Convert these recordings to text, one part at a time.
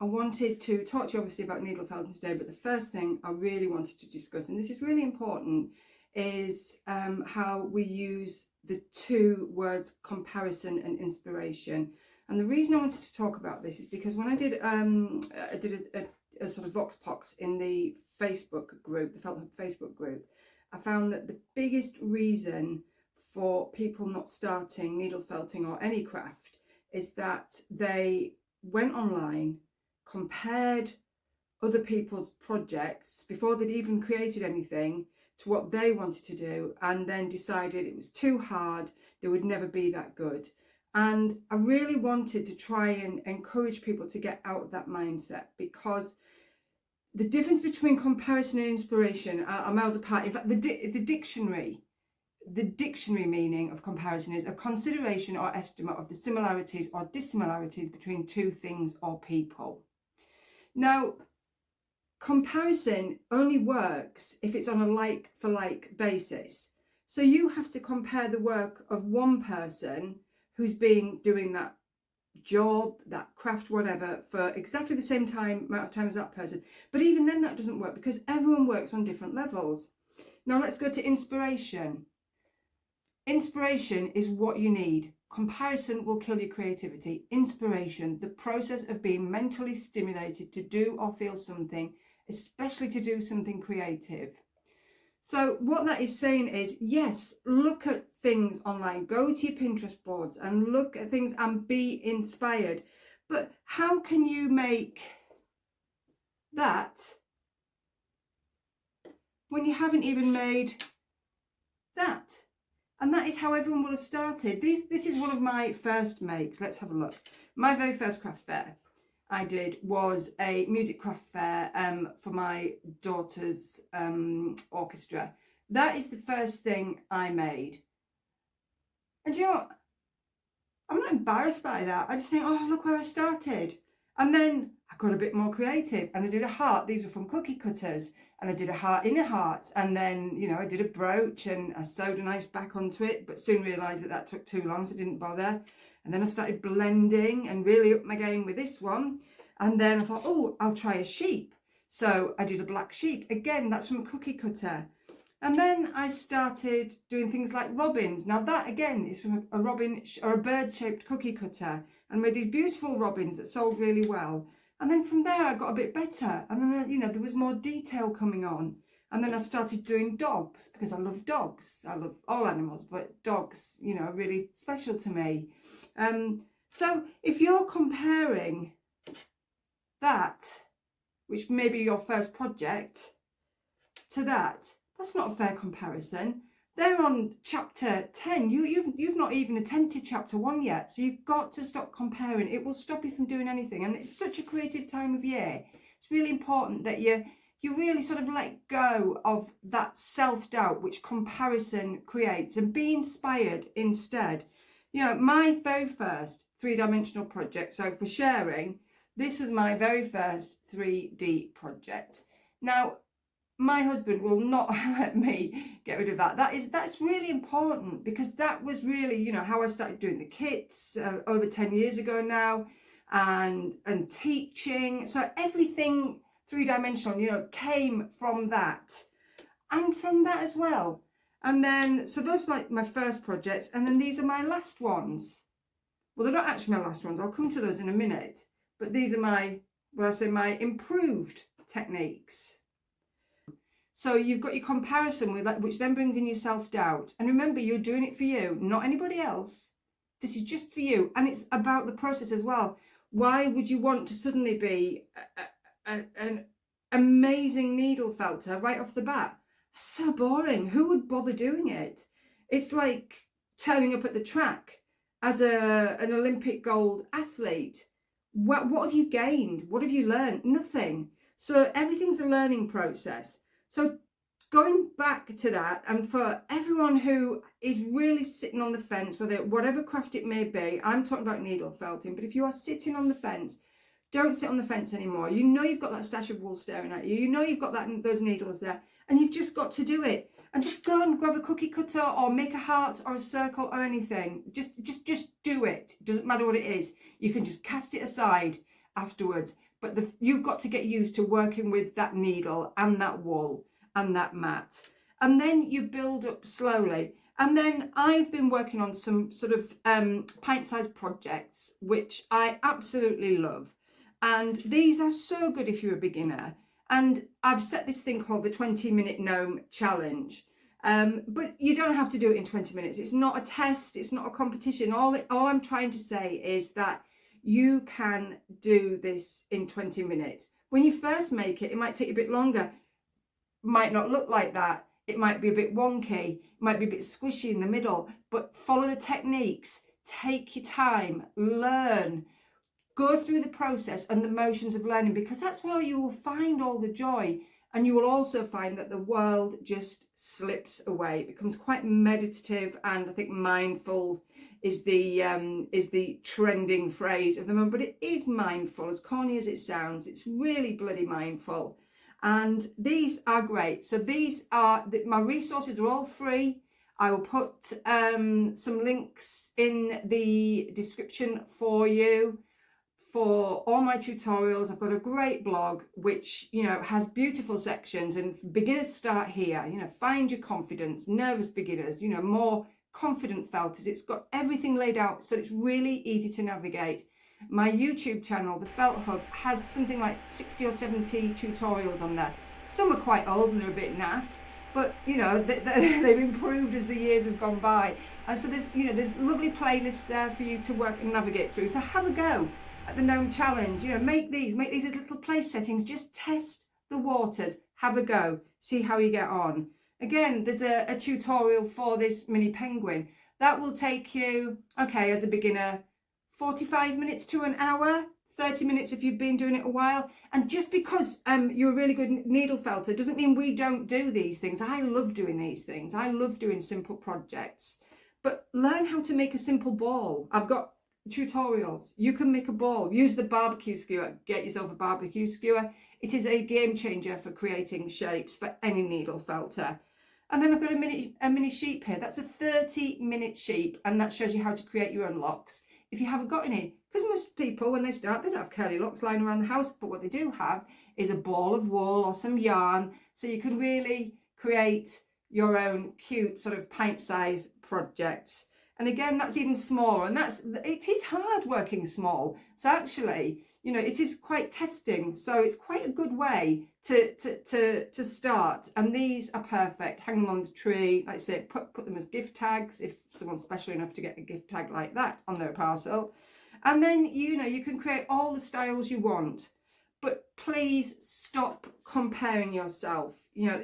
I wanted to talk to you obviously about needle felting today, but the first thing I really wanted to discuss, and this is really important, is how we use the two words comparison and inspiration. And the reason I wanted to talk about this is because when I did a sort of vox pox in the Facebook group, the Felt Hub Facebook group, I found that the biggest reason for people not starting needle felting or any craft is that they went online, compared other people's projects before they'd even created anything to what they wanted to do, and then decided it was too hard, they would never be that good. And I really wanted to try and encourage people to get out of that mindset, because the difference between comparison and inspiration are miles apart. In fact, the dictionary meaning of comparison is a consideration or estimate of the similarities or dissimilarities between two things or people. Now, comparison only works if it's on a like for like basis. So you have to compare the work of one person who's been doing that job, that craft, whatever, for exactly the same amount of time as that person. But even then that doesn't work, because everyone works on different levels. Now let's go to inspiration. Inspiration is what you need. Comparison will kill your creativity. Inspiration, the process of being mentally stimulated to do or feel something, especially to do something creative. So what that is saying is, yes, look at things online, go to your Pinterest boards and look at things and be inspired. But how can you make that when you haven't even made that? And that is how everyone will have started. This is one of my first makes. Let's have a look. My very first craft fair I did was a music craft fair for my daughter's orchestra. That is the first thing I made. And you know what? I'm not embarrassed by that. I just think, oh, look where I started. And then I got a bit more creative and I did a heart. These were from cookie cutters. And I did a heart in a heart. And then, you know, I did a brooch and I sewed a nice back onto it, but soon realised that took too long, so I didn't bother. And then I started blending and really up my game with this one. And then I thought, oh, I'll try a sheep. So I did a black sheep. Again, that's from a cookie cutter. And then I started doing things like robins. Now that again is from a robin or a bird-shaped cookie cutter, and made these beautiful robins that sold really well. And then from there I got a bit better, and then, you know, there was more detail coming on. And then I started doing dogs, because I love dogs. I love all animals, but dogs, you know, are really special to me. So if you're comparing that, which may be your first project, to that's not a fair comparison. They're on chapter 10. You've not even attempted chapter 1 yet. So you've got to stop comparing. It will stop you from doing anything. And it's such a creative time of year. It's really important that you really sort of let go of that self-doubt which comparison creates, and be inspired instead. You know, my very first 3-dimensional project, so for sharing, this was my very first 3D project. Now, my husband will not let me get rid of that. That's really important, because that was really, you know, how I started doing the kits over 10 years ago now, and teaching. So everything 3-dimensional, you know, came from that, and from that as well. And then, so those are like my first projects, and then these are my last ones. Well, they're not actually my last ones. I'll come to those in a minute. But these are my, well, I say my improved techniques. So you've got your comparison with that, which then brings in your self-doubt. And remember, you're doing it for you, not anybody else. This is just for you. And it's about the process as well. Why would you want to suddenly be an amazing needle felter right off the bat? That's so boring. Who would bother doing it? It's like turning up at the track as an Olympic gold athlete. What have you gained? What have you learned? Nothing. So everything's a learning process. So going back to that, and for everyone who is really sitting on the fence, whatever craft it may be, I'm talking about needle felting, but if you are sitting on the fence, don't sit on the fence anymore. You know you've got that stash of wool staring at you. You know you've got those needles there, and you've just got to do it. And just go and grab a cookie cutter or make a heart or a circle or anything. Just do it. It doesn't matter what it is. You can just cast it aside afterwards. but you've got to get used to working with that needle and that wool and that mat. And then you build up slowly. And then I've been working on some sort of pint-sized projects, which I absolutely love. And these are so good if you're a beginner. And I've set this thing called the 20-minute gnome challenge. But you don't have to do it in 20 minutes. It's not a test. It's not a competition. All I'm trying to say is that you can do this in 20 minutes. When you first make it, it might take a bit longer. Might not look like that. It might be a bit wonky. It might be a bit squishy in the middle. But follow the techniques. Take your time. Learn. Go through the process and the motions of learning, because that's where you will find all the joy. And you will also find that the world just slips away. It becomes quite meditative, and I think mindful is the trending phrase of the moment. But it is mindful, as corny as it sounds. It's really bloody mindful. And these are great. So these are, my resources are all free. I will put some links in the description for you for all my tutorials. I've got a great blog which, you know, has beautiful sections, and beginners start here, you know, find your confidence, nervous beginners, you know, more confident felters. It's got everything laid out so it's really easy to navigate. My YouTube channel, the Felt Hub, has something like 60 or 70 tutorials on there. Some are quite old and they're a bit naff, but you know, they've improved as the years have gone by. And so there's, you know, there's lovely playlists there for you to work and navigate through. So have a go at the gnome challenge. You know, make these as little place settings. Just test the waters. Have a go. See how you get on. Again, there's a tutorial for this mini penguin that will take you, okay, as a beginner, 45 minutes to an hour, 30 minutes if you've been doing it a while. And just because you're a really good needle felter doesn't mean we don't do these things. I love doing these things. I love doing simple projects. But learn how to make a simple ball. I've got tutorials. You can make a ball. Use the barbecue skewer. Get yourself a barbecue skewer. It is a game changer for creating shapes for any needle felter. And then I've got a mini sheep here. That's a 30-minute sheep, and that shows you how to create your own locks if you haven't got any. Because most people, when they start, they don't have curly locks lying around the house, but what they do have is a ball of wool or some yarn, so you can really create your own cute sort of pint-sized projects. And again, that's even smaller, and it is hard working small. So actually, you know, it is quite testing. So it's quite a good way to start. And these are perfect. Hang them on the tree. Like I say, put them as gift tags if someone's special enough to get a gift tag like that on their parcel. And then, you know, you can create all the styles you want. But please stop comparing yourself. You know,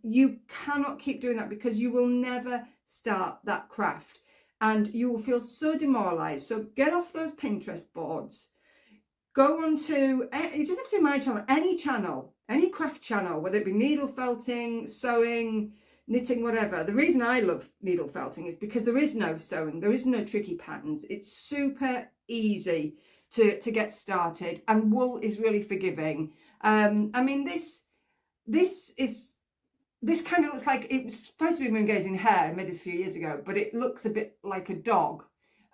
you cannot keep doing that, because you will never start that craft. And you will feel so demoralized. So get off those Pinterest boards. Go on to, it doesn't have to be my channel, any craft channel, whether it be needle felting, sewing, knitting, whatever. The reason I love needle felting is because there is no sewing, there is no tricky patterns. It's super easy to get started, and wool is really forgiving. I mean, this kind of looks like, it was supposed to be moon gazing hair. I made this a few years ago, but it looks a bit like a dog,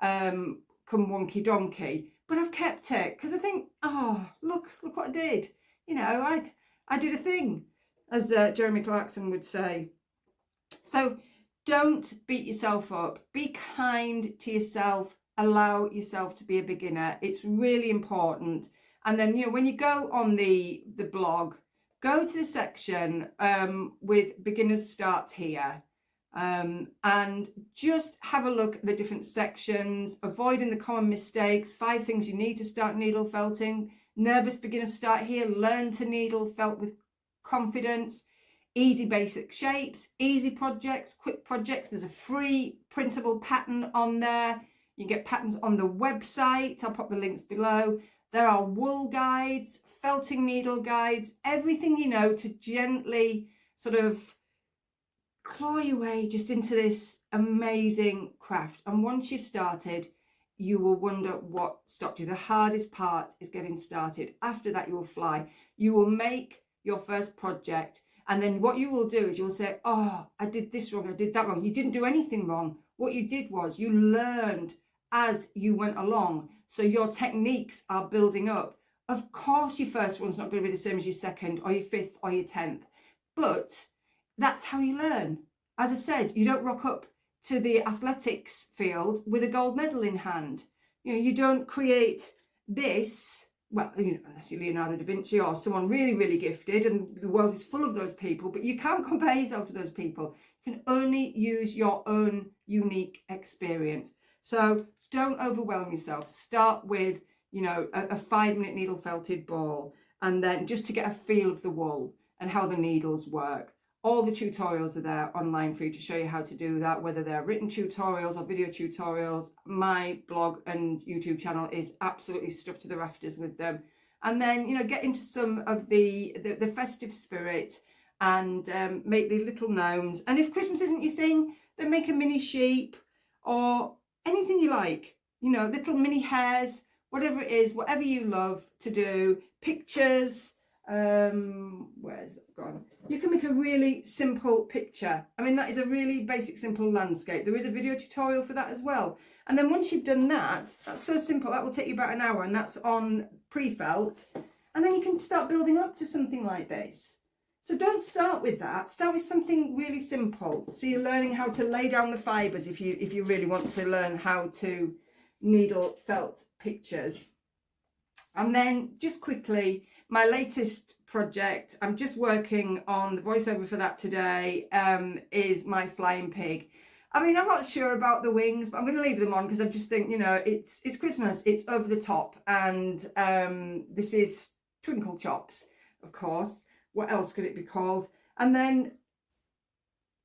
come wonky donkey. But I've kept it because I think, oh, look what I did. You know, I did a thing, as Jeremy Clarkson would say. So don't beat yourself up. Be kind to yourself. Allow yourself to be a beginner. It's really important. And then, you know, when you go on the blog, go to the section with beginners start here. And just have a look at the different sections, avoiding the common mistakes, 5 things you need to start needle felting. Nervous beginners start here, learn to needle felt with confidence, easy basic shapes, easy projects, quick projects. There's a free printable pattern on there. You can get patterns on the website. I'll pop the links below. There are wool guides, felting needle guides, everything you know to gently sort of claw your way just into this amazing craft. And once you've started, you will wonder what stopped you. The hardest part is getting started. After that, you will fly. You will make your first project, and then what you will do is you'll say, oh, I did this wrong, I did that wrong. You didn't do anything wrong. What you did was you learned as you went along. So your techniques are building up Of course your first one's not going to be the same as your second or your fifth or your 10th, but that's how you learn. As I said, you don't rock up to the athletics field with a gold medal in hand. You know, you don't create this, well, you know, unless you're Leonardo da Vinci or someone really, really gifted, and the world is full of those people, but you can't compare yourself to those people. You can only use your own unique experience. So don't overwhelm yourself. Start with, you know, a 5-minute needle felted ball, and then just to get a feel of the wool and how the needles work. All the tutorials are there online for you to show you how to do that, whether they're written tutorials or video tutorials. My blog and YouTube channel is absolutely stuffed to the rafters with them. And then, you know, get into some of the festive spirit and make these little gnomes. And if Christmas isn't your thing, then make a mini sheep or anything you like, you know, little mini hares, whatever it is, whatever you love to do. Pictures, where's that gone? You can make a really simple picture. I mean, that is a really basic, simple landscape. There is a video tutorial for that as well. And then once you've done that, that's so simple, that will take you about an hour, and that's on pre-felt. And then you can start building up to something like this. So don't start with that, start with something really simple. So you're learning how to lay down the fibres if you really want to learn how to needle felt pictures. And then just quickly, my latest project, I'm just working on the voiceover for that today, is my flying pig. I mean, I'm not sure about the wings, but I'm going to leave them on because I just think, you know, it's Christmas, it's over the top, and this is Twinkle Chops, of course. What else could it be called? And then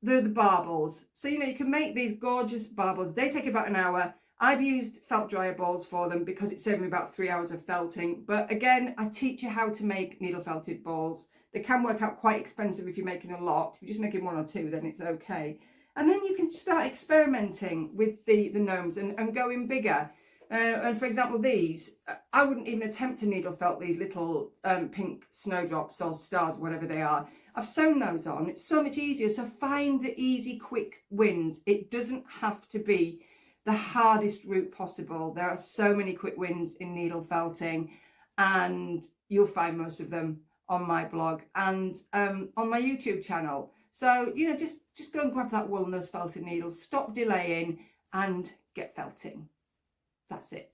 the barbels. So, you know, you can make these gorgeous barbels. They take about an hour. I've used felt dryer balls for them because it saved me about 3 hours of felting. But again, I teach you how to make needle felted balls. They can work out quite expensive if you're making a lot. If you're just making 1 or 2, then it's okay. And then you can start experimenting with the gnomes and going bigger. And for example, these, I wouldn't even attempt to needle felt these little pink snowdrops or stars, whatever they are. I've sewn those on. It's so much easier. So find the easy, quick wins. It doesn't have to be the hardest route possible. There are so many quick wins in needle felting, and you'll find most of them on my blog and on my YouTube channel. So, you know, just go and grab that wool and those felted needles, stop delaying and get felting. That's it.